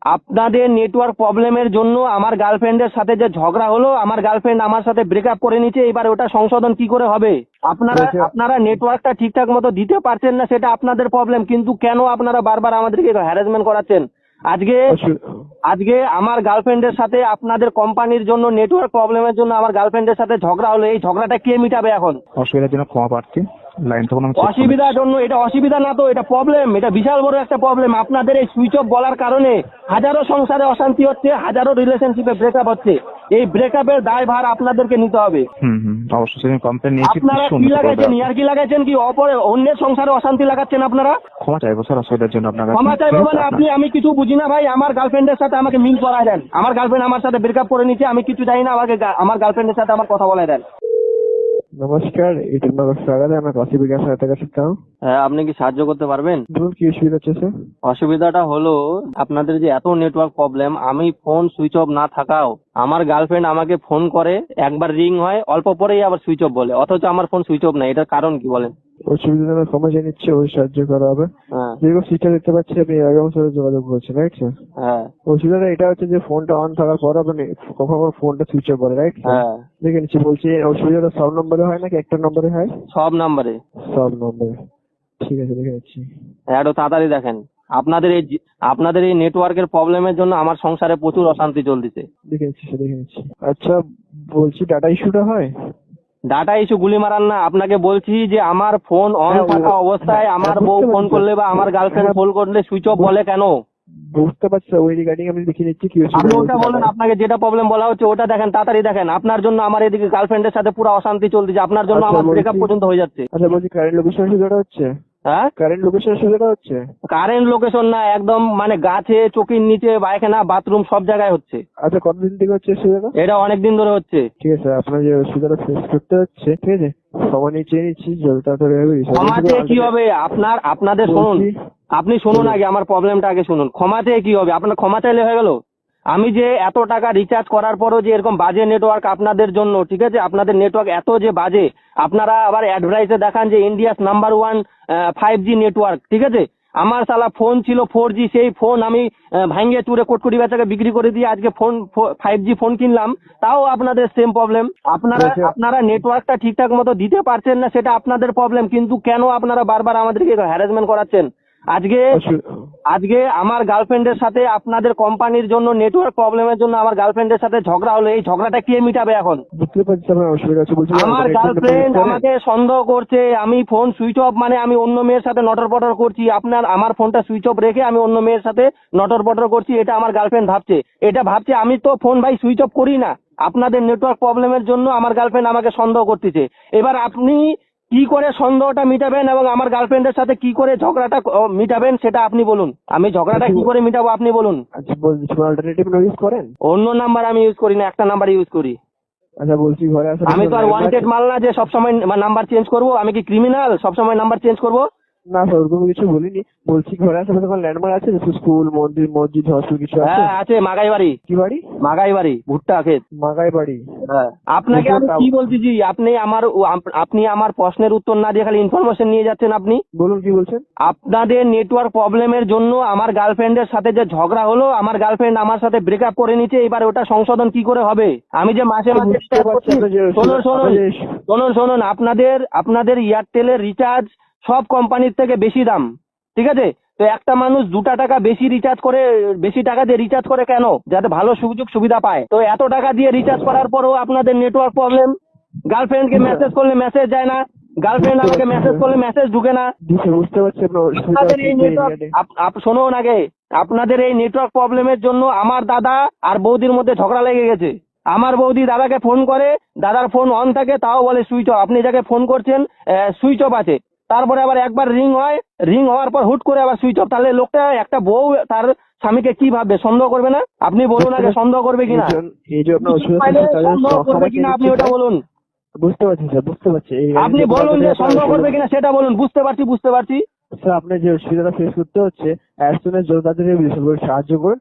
আপনাদের নেটওয়ার্ক প্রবলেমের জন্য আমার গার্লফ্রেন্ডের সাথে যে ঝগড়া হলো, আমার গার্লফ্রেন্ড আমার সাথে ব্রেকআপ করে নিচ্ছে, এবার ওটা সংশোধন কি করে হবে? আপনারা নেটওয়ার্কটা ঠিকঠাক মতো দিতে পারছেন না, সেটা আপনাদের প্রবলেম, কিন্তু কেন আপনারা বারবার আমাদেরকে হ্যারাসমেন্ট করাচ্ছেন? আজকে আমার গার্লফ্রেন্ডের সাথে আপনাদের কোম্পানির জন্য নেটওয়ার্ক প্রবলেমের জন্য আমার গার্লফ্রেন্ডের সাথে ঝগড়া হলো, এই ঝগড়াটা কে মিটাবে এখন? অসুবিধার জন্য ক্ষমা প্রার্থী, লাইন তখন অসুবিধার জন্য? এটা অসুবিধা না তো, এটা প্রবলেম, এটা বিশাল বড় একটা প্রবলেম। আপনাদের এই সুইচ অফ বলার কারণে হাজারো সংসারে অশান্তি হচ্ছে, হাজারো রিলেশনশিপে ব্রেকআপ হচ্ছে। এই ব্রেকআপের দায়ভার আপনাদেরকে নিতে হবে। অবশ্যই কমপ্লেন নিয়েছি। আপনারা কি লাগাইছেন, ইয়ার কি লাগাইছেন কি অন্যের সংসারে অশান্তি লাগাচ্ছেন আপনারা? ক্ষমা চাইবো স্যার অসুবিধার জন্য আপনার কাছে। ক্ষমা চাইবো মানে আমি কিছু বুঝি না ভাই। আমার গার্লফ্রেন্ডের সাথে আমাকে মিল করায় দেন। আমার গার্লফ্রেন্ড আমার সাথে ব্রেকআপ করে নিচ্ছে, আমি কিছু জানি না, আমাকে আমার গার্লফ্রেন্ডের সাথে আমার কথা বলায় দেন। নমস্কার, স্বাগত। আমি কাশী বিকাশ সহায়তা कर सकता हूँ। হ্যাঁ, আপনি কি সাহায্য করতে পারবেন? বলুন কি অসুবিধা হচ্ছে স্যার? অসুবিধাটা হলো আপনাদের যে এত নেটওয়ার্ক প্রবলেম, আমি ফোন সুইচ অফ না থাকাও আমার গার্লফ্রেন্ড আমাকে ফোন করে, একবার রিং হয়, অল্প পরেই আবার সুইচ অফ বলে, অথচ আমার ফোন সুইচ অফ নাই। এটার কারণ কি বলেন? অসুবিধা আমি ক্ষমা জানিয়ে নিচ্ছি, ওই সাহায্য করা হবে। হ্যাঁ যেরকম সিস্টেম দেখতে পাচ্ছি আপনি এরকম সাথে যোগাযোগ করছেন, রাইট স্যার? হ্যাঁ অসুবিধাটা এটা হচ্ছে যে ফোনটা অন থাকার পর আপনি কখনো ফোনটা সুইচ অফ করে, রাইট? হ্যাঁ, দেখে নিচ্ছি। বলছি অসুবিধাটা সব নম্বরে হয় নাকি একটা নম্বরে হয়? সব নাম্বারে। সব নম্বরে। ঠিক আছে, দেখে নিচ্ছি। একটু তাড়াতাড়ি দেখেন। আপনাদের এই নেটওয়ার্কের প্রবলেমের জন্য আমার সংসারে প্রচুর অশান্তি চলতেছে। দেখে নিচ্ছি স্যার, দেখে নিচ্ছি। আচ্ছা বলছি ডাটা ইস্যুটা হয়? ডাটা ইস্যু গুলি মারান না, আপনাকে বলছি যে আমার ফোন অন থাকা অবস্থায় আমার বউ ফোন করলে বা আমার গার্লফ্রেন্ড ফোন করলে সুইচ অফ বলে কেন? বুঝতে পারছি, ওই রিগার্ডিং আমি দেখে নিচ্ছি কি আপনি ওটা বলেন, আপনাকে যেটা প্রবলেম বলা হচ্ছে ওটা দেখেন, তাড়াতাড়ি দেখেন। আপনার জন্য আমার এদিকে গার্লফ্রেন্ডের সাথে পুরো অশান্তি চলতেছে, আপনার জন্য আমার ব্রেকআপ পর্যন্ত হয়ে যাচ্ছে। আচ্ছা বলছি কারেন্ট লোকেশন সুবিধাটা হচ্ছে? হ্যাঁ, কারেন্ট লোকেশন সুবিধাটা হচ্ছে? কারেন্ট লোকেশন না, একদম মানে গাছে, চোখের নিচে, পায়খানা, বাথরুম সব জায়গায় হচ্ছে। আচ্ছা কতদিন থেকে হচ্ছে সুবিধাটা? এটা অনেকদিন ধরে হচ্ছে। ঠিক আছে, আপনার যে অসুবিধাটা ফেস করতে হচ্ছে, ঠিক আছে, সময় নিয়ে চেয়ে নিচ্ছি, যত তাড়াতাড়ি হবে। ক্ষমাতে কি হবে? আপনাদের শুনুন, আপনি শুনুন আগে, আমার প্রবলেমটা আগে শুনুন। ক্ষমাতে কি হবে? আপনার ক্ষমা চাইলে হয়ে গেল? আমি যে এত টাকা রিচার্জ করার পরও যে এরকম বাজে নেটওয়ার্ক আপনাদের জন্য, ঠিক আছে, আপনাদের নেটওয়ার্ক এত যে বাজে, আপনারা আবার অ্যাডভার্টাইজে দেখান যে ইন্ডিয়াস নাম্বার 1 5G নেটওয়ার্ক, ঠিক আছে। আমার শালা ফোন ছিল 4G, সেই ফোন আমি ভাঙ্গে চুরে কোটকুটি বেচাকে বিক্রি করে দিয়ে আজকে 5G ফোন কিনলাম, তাও আপনাদের সেম প্রবলেম। আপনারা নেটওয়ার্কটা ঠিকঠাক মতো দিতে পারছেন না, সেটা আপনাদের প্রবলেম, কিন্তু কেন আপনারা বারবার আমাদেরকে হ্যারাসমেন্ট করাচ্ছেন? আজকে আমার গার্লফ্রেন্ডের সাথে আপনাদের কোম্পানির জন্য নেটওয়ার্ক প্রবলেমের জন্য আমার গার্লফ্রেন্ডের সাথে ঝগড়া হলো, এই ঝগড়াটা কে মিটাবে এখন? বুঝতে পারছি আপনার অসুবিধা আছে। বলছি আমার গার্লফ্রেন্ড আমাকে সন্দেহ করছে, আমি ফোন সুইচ অফ মানে আমি অন্য মেয়ের সাথে নটর পটর করছি, আমার ফোনটা সুইচ অফ রেখে আমি অন্য মেয়ের সাথে নটর পটর করছি, এটা আমার গার্লফ্রেন্ড ভাবছে। আমি তো ফোন ভাই সুইচ অফ করি না, আপনাদের নেটওয়ার্ক প্রবলেমের জন্য আমার গার্লফ্রেন্ড আমাকে সন্দেহ করতেছে। এবার আপনি কি করে সন্দেহটা মিটাবেন এবং আমার গার্লফ্রেন্ডের সাথে কি করে ঝগড়াটা মিটাবেন সেটা আপনি বলুন। আমি ঝগড়াটা কি করে মিটাবো আপনি বলুন। আচ্ছা বলছি অল্টারনেটিভ ইউজ করেন? অন্য নাম্বার আমি ইউজ করি না, একটা নাম্বার ইউজ করি। আচ্ছা বলছি ঘরে আসলে আমি তো আর ওয়ান্টেড মাল না যে সবসময় নাম্বার চেঞ্জ করবো। আমি কি ক্রিমিনাল সবসময় নাম্বার চেঞ্জ করবো? না স্যার, ওরকম কিছু বলিনি। বলছি ঘরে আশেপাশে কোনো ল্যান্ডমার্ক আছে? স্কুল, মসজিদ, হসপিটাল কিছু আছে? হ্যাঁ আছে, মাগাই বাড়ি। কি বাড়ি? মাগাই বাড়ি, ভুট্টা ক্ষেত। মাগাই বাড়ি? হ্যাঁ। আপনাকে আমি কি বলতেছি, আপনি আমার প্রশ্নের উত্তর না দিয়ে খালি ইনফরমেশন নিয়ে যাচ্ছেন। আপনি বলুন কি বলছেন? আপনাদের নেটওয়ার্ক প্রবলেমের জন্য আমার গার্লফ্রেন্ডের সাথে যে ঝগড়া হলো, আমার গার্লফ্রেন্ড আমার সাথে ব্রেকআপ করে নিচ্ছে, এবার ওটা সংশোধন কি করে হবে? আমি যে মাসে শুনুন, আপনাদের এয়ারটেলের রিচার্জ সব কোম্পানির থেকে বেশি দাম, ঠিক আছে। তো একটা মানুষ 2 টাকা বেশি রিচার্জ করে, বেশি টাকা দিয়ে রিচার্জ করে কেন? যাতে ভালো সুযোগ সুবিধা পায়। তো এত টাকা দিয়ে রিচার্জ করার পরও আপনাদের নেটওয়ার্ক প্রবলেম। গার্লফ্রেন্ডকে মেসেজ করলে মেসেজ যায় না, গার্লফ্রেন্ড আমাকে মেসেজ করলে মেসেজ ঢুকে না। বুঝতে পারছি আপনাদের এই নেটওয়ার্ক, শুনুন আগে, আপনাদের এই নেটওয়ার্ক প্রবলেমের জন্য আমার দাদা আর বৌদির মধ্যে ঝগড়া লেগে গেছে। আমার বৌদি দাদাকে ফোন করে, দাদার ফোন অন থাকে তাও বলে সুইচ অফ। আপনি যাকে ফোন করছেন সুইচ অফ আছে, তারপরে আবার একবার রিং হয়, রিং হওয়ার পর হুট করে আবার সুইচ অফ। তাহলে লোকটা, একটা বউ তার স্বামীকে কি ভাববে? সন্দেহ করবে না? আপনি বলুন আগে, সন্দেহ করবে কিনা? সন্দেহ করবে কিনা আপনি ওটা বলুন। বুঝতে পারছি স্যার, বুঝতে পারছি। আপনি বলুন যে সন্দেহ করবে কিনা সেটা বলুন। বুঝতে পারছি। স্যার আপনার যে অসুবিধাটা ফেস করতে হচ্ছে, সাহায্য করুন।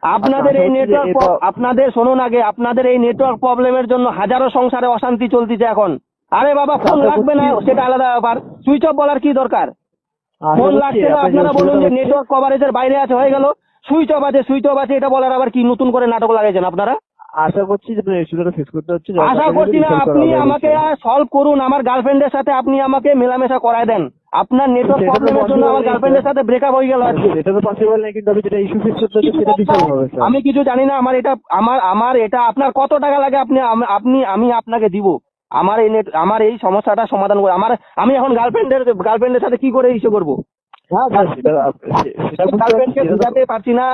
আপনাদের শুনুন আগে, আপনাদের এই নেটওয়ার্ক প্রবলেমের জন্য হাজারো সংসারে অশান্তি চলতেছে এখন। আরে বাবা, ফোন লাগবে না সেটা আলাদা ব্যাপার, সুইচ অফ বলার কি দরকার? ফোন লাগছে না, আপনারা বলুন যে নেটওয়ার্ক কভারেজের বাইরে আছে, হয়ে গেল। সুইচ অফ আছে এটা বলার আবার কি নতুন করে নাটক লাগাইছেন আপনারা? আশা করছি যে আপনার ইস্যুটা ফেস করতে হচ্ছে। আশা করছি না, আপনি আমাকে সলভ করুন। আমার গার্লফ্রেন্ডের সাথে আপনি আমাকে মেলামেশা করায় দেন। আপনার নেটওয়ার্ক সেটা তো প্রবলেমের জন্য আমার possible গার্লফ্রেন্ডের নেই, সাথে ব্রেকআপ হয়ে গেল আজকে। এটা তো পসিবল নেই, কিন্তু আমি যেটা ইস্যু ফেস করতে হচ্ছে সেটা বিশাল হবে স্যার। আমি কিছু জানি না। আমার এটা আপনার কত টাকা লাগে আমি আপনাকে দিব। আমার এই সমস্যাটা সমাধান করে আমি এখন গার্লফ্রেন্ডের সাথে কি করে ইস্যু করবো? হ্যাঁ স্যার, সেটা গার্লফ্রেন্ডকে বুঝাতে পারছি না।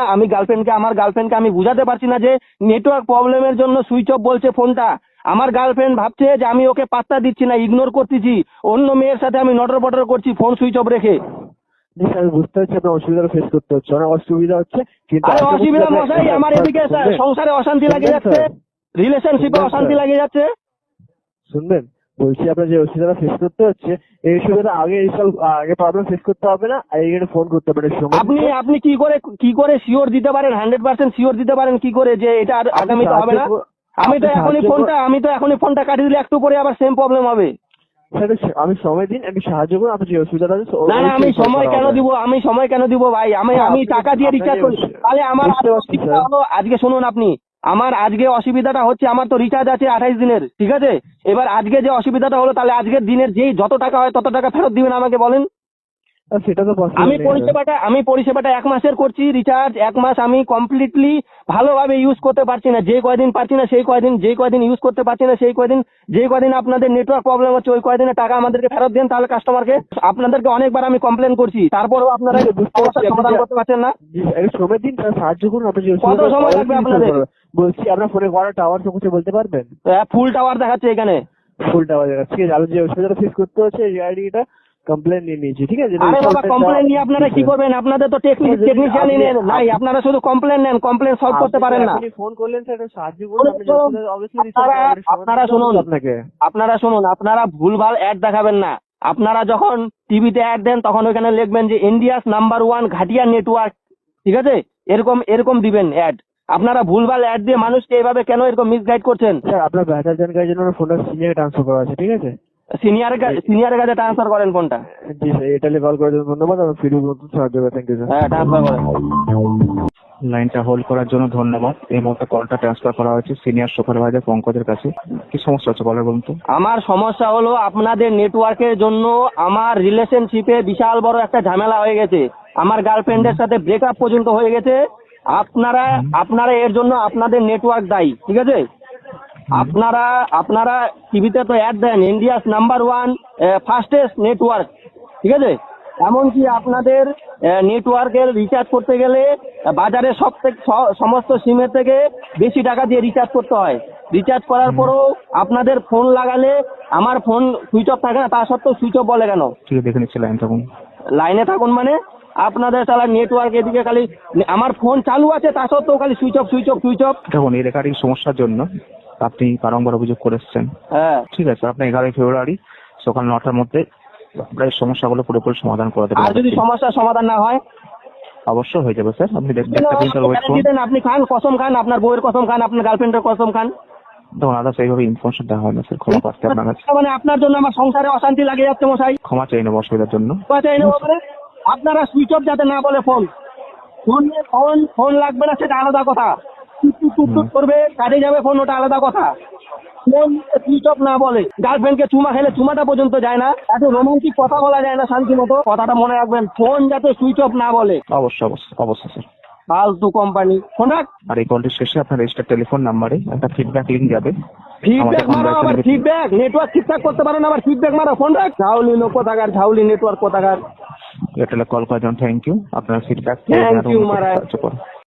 আমার গার্লফ্রেন্ডকে আমি বুঝাতে পারছি না যে নেটওয়ার্ক প্রবলেমের জন্য সুইচ অফ বলছে ফোনটা। আমার গার্লফ্রেন্ড ভাবছে যে আমি ওকে পাত্তা দিচ্ছি না, ইগনোর করতেছি, অন্য মেয়ের সাথে আমি নটর বটর করছি ফোন সুইচ অফ রেখে। আমি বুঝতে পারছি আপনার অসুবিধা ফেস করতে হচ্ছে, অনেক অসুবিধা হচ্ছে, কিন্তু আরে অসুবিধা মশাই, আমার এদিকে সংসারে অশান্তি লাগে যাচ্ছে, রিলেশনশিপে অশান্তি লাগে যাচ্ছে। শুনবেন, বলছি আপনার যে অসুবিধাটা ফেস করতে হচ্ছে, এই অসুবিধাটা আগে প্রবলেম ফেস করতে হবে না, এখানে ফোন করতে পারে সময়। আপনি কি করে শিওর দিতে পারেন, 100% শিওর দিতে পারেন কি করে যে এটা আগামীতে হবে না? আমি তো এখনই ফোনটা কাটিয়ে দিলে একটু পরে আবার সেম প্রবলেম হবে। আমি সময় দিন, আমি সাহায্য করুন, আপনার যে অসুবিধাটা আছে। না আমি সময় কেন দিব ভাই? আমি টাকা দিয়ে রিচার্জ করি। তাহলে আমার আজকে শুনুন, আমার আজকে অসুবিধাটা হচ্ছে, আমার তো রিচার্জ আছে 28 দিনের, ঠিক আছে? এবার আজকে যে অসুবিধাটা হলো, তাহলে আজকের দিনের যেই যত টাকা হয় তত টাকা ফেরত দিবেন আমাকে বলেন। সেটা তো আমি পরিষেবাটা 1 মাসের করছি রিচার্জ। 1 মাস আমি কমপ্লিটলি ভালোভাবে ইউজ করতে পারছি না। যে কয়দিন পারছি না সেই কয়দিন ইউজ করতে পারছি না, যে কয়দিন আপনাদের নেটওয়ার্ক প্রবলেম হচ্ছে ওই কয়দিনের টাকা আমাদেরকে ফেরত দেন। তাহলে কাস্টমারকে আপনাদেরকে অনেকবার আমি কমপ্লেন করছি, তারপরেও আপনারা সমাধান করতে পারছেন না। সময় দিন, সাহায্য করুন, আপনার যে কত সময় লাগবে আপনাদের? বলছি আপনার ফোনে কটা টাওয়ার তো বলতে পারবেন? ফুল টাওয়ার দেখাচ্ছে এখানে। ফুল টাওয়ার দেখাচ্ছে, ঠিক আছে। আমি যে অসুবিধাটা ফেস করতে হচ্ছে এই আইডিটা কমপ্লেন নিয়ে নিয়েছি, ঠিক আছে। আরে বাবা, কমপ্লেন নিয়ে আপনারা কি করবেন? আপনাদের তো টেকনিশিয়ানই নেন নাই, আপনারা শুধু কমপ্লেন নেন, কমপ্লেন সলভ করতে পারেন না। আপনি ফোন করলেন স্যার, সাহায্য করুন, আপনারা শুনুন, আপনারা ভুলভাল অ্যাড দেখাবেন না। আপনারা যখন টিভিতে অ্যাড দেন তখন ওখানে লিখবেন যে ইন্ডিয়াস নাম্বার 1 ঘাটিয়া নেটওয়ার্ক, ঠিক আছে? এরকম দিবেন অ্যাড। আপনারা ভুলভাল অ্যাড দিয়ে মানুষকে এভাবে কেন এরকম মিসগাইড করছেন? স্যার আপনার বেটার জানকারির জন্য ফোনটা সিনিয়র ট্রান্সফার করা আছে, ঠিক আছে? সিনিয়রের কাছে ট্রান্সফার করেন ফোনটা। জি স্যার, এটা কল করার জন্য ধন্যবাদ। আমার ফিডব্যাক মতো সাহায্য করবেন। Thank you sir. হ্যাঁ, ট্রান্সফার করেন। লাইনটা হোল্ড করার জন্য ধন্যবাদ। এই মুহূর্তে কলটা ট্রান্সফার করা হয়েছে সিনিয়র সুপারভাইজার পঙ্কজের কাছে। কি সমস্যা হচ্ছে বলে বলুন তো? আমার সমস্যা হলো আপনাদের নেটওয়ার্কের জন্য আমার রিলেশনশিপে বিশাল বড় একটা ঝামেলা হয়ে গেছে। আমার গার্লফ্রেন্ডের সাথে ব্রেকআপ পর্যন্ত হয়ে গেছে। আপনারা এর জন্য আপনাদের নেটওয়ার্ক দায়ী, ঠিক আছে? আপনারা টিভিতে তো অ্যাড দেন ইন্ডিয়াস নাম্বার 1 ফাস্টেস্ট নেটওয়ার্ক, ঠিক আছে? এমনকি আপনাদের নেটওয়ার্কের রিচার্জ করতে গেলে বাজারে সমস্ত সিমের থেকে বেশি টাকা দিয়ে রিচার্জ করতে হয়। রিচার্জ করার পরেও আপনাদের ফোন লাগালে আমার ফোন সুইচ অফ থাকে না, তা সত্ত্বেও সুইচ অফ বলে কেন? ঠিক আছে, দেখে নিচ্ছি, লাইনে থাকুন মানে আপনাদের তাহলে নেটওয়ার্ক এদিকে খালি আমার ফোন চালু আছে তা সত্ত্বেও খালি সুইচ অফ। দেখুন, এই রেকর্ডিং সমস্যার জন্য আপনি বারংবার অভিযোগ করেছেন। হ্যাঁ, ঠিক আছে, আপনি 11 ফেব্রুয়ারি সকাল 9টার মধ্যে আমরা এই সমস্যাগুলো পুরোপুরি সমাধান করে দেবেন। আর যদি সমস্যার সমাধান না হয়? অবশ্যই হয়ে যাবে স্যার, আপনি দেখতে আপনি খান, কসম খান, আপনার বউয়ের কসম খান, আপনার গার্লফ্রেন্ডের কসম খান। দেখুন আদার্স এইভাবে ইনফরমেশন দেওয়া হয় না স্যার, ক্ষমা পাচ্ছি আপনার কাছে। মানে আপনার জন্য আমার সংসারে অশান্তি লাগে যাচ্ছে মশাই। ক্ষমা চাই নেব অসুবিধার জন্য। আপনারা সুইচ অফ যাতে না বলে ফোন লাগবে না সেটা আলাদা কথা, টুক করবে কাটে যাবে ফোন, ওটা আলাদা কথা। ফোন সুইচ অফ না বলে, গার্লফ্রেন্ডকে চুমা খেলে চুমাটা পর্যন্ত যায় না, এত রোমান্টিক কথা বলা যায় না শান্তি মতো। কথাটা মনে রাখবেন, ফোন যাতে সুইচ অফ না বলে। অবশ্যই স্যার। ফালতু কোম্পানি ফোন রাখ। আর এই কলটি শেষে আপনার রেজিস্টার টেলিফোন নাম্বারে একটা ফিডব্যাক লিংক যাবে। ফিডব্যাক মারো, আবার ফিডব্যাক, নেটওয়ার্ক ঠিকঠাক করতে পারো না আবার ফিডব্যাক মারো। ফোন রাখ। ঝাউলি লোক কোথাকার, ঝাউলি নেটওয়ার্ক কোথাকার। এয়ারটেলে কল করার জন্য থ্যাংক ইউ। আপনার ফিডব্যাক থ্যাংক ইউ মারা।